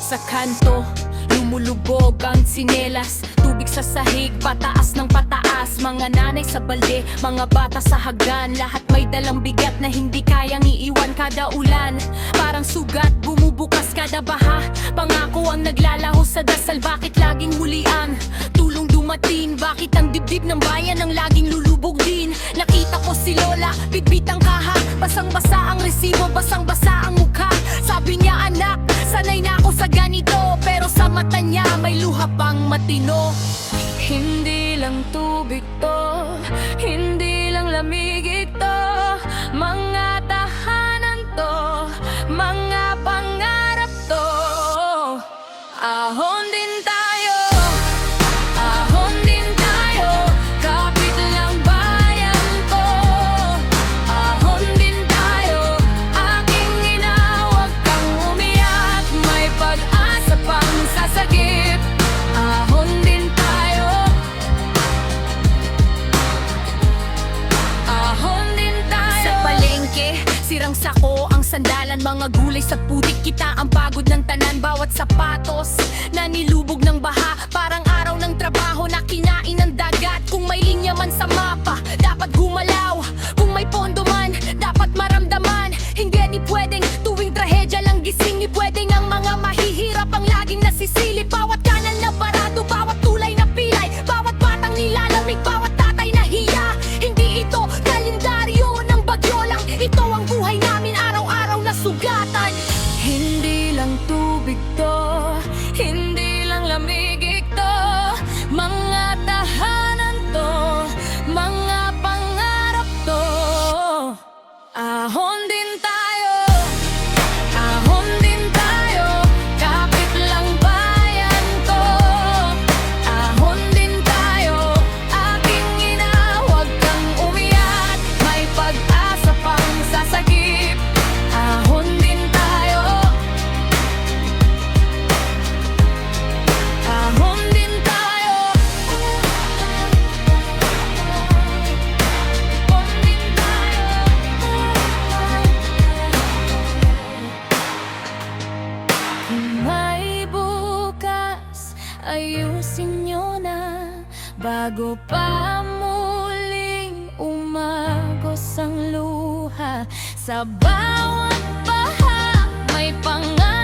sa kanto, lumulubog ang tsinelas. Tubig sa sahig, pataas ng pataas. Mga nanay sa balde, mga bata sa hagan. Lahat may dalang bigat na hindi kayang iiwan. Kada ulan, parang sugat, bumubukas kada baha. Pangako ang naglalaho sa dasal, bakit laging hulian? Tulong dumating, bakit ang dibdib ng bayan ang laging lulubog din? Nakita ko si Lola, bitbit ang kaha. Basang-basa ang resibo, basang-basa ang mukha. Sabi niya, anak, sanay na ako sa ganito. Pero sa mata niya may luha pang matino. Hindi lang tubig to, hindi lang lamig ito. Mga tahanan to, mga pangarap to. Ahon din tayo, ahon din tayo. Kapit lang bayan ko, ahon din tayo. Aking ina, huwag kang umiyak, may pag-asa pang sasagip. Ahon din tayo, ahon din tayo. Sa palengke, sirang sako ang sandalan. Mga gulay sa putik, kita ang pagod ng tanan. Bawat sapatos na nilubog ng baha, parang araw ng trabaho na kinain ng dagat. Kung may linya man sa mapa, dapat gumalaw. Kung may pondo man, dapat maramdaman. Hindi pwedeng tuwing trahedya lang gising. Ni pwedeng ang mga mahihirap ang laging nasisilip. Bawat kanal na parado, bawat tulay na pilay, bawat batang nilalamig, bawat tatay na hiya. Hindi ito kalendaryo ng bagyo lang, ito ang buhay namin araw-araw na sugatan. Hindi lang tubig to, hindi lang lamig ito. Mga tahanan to, mga pangarap to. Ahon din tayo, ahon din tayo. Kapit lang bayan ko, ahon din tayo. Aking ina, huwag kang umiyak, may pag-asa pang sasagip. Ahon din tayo, ahon din tayo. Ahon din tayo. Kung may bukas, ayusin nyo na bago pa muling umagos ang luha. Sa bawat baha, may pangarap.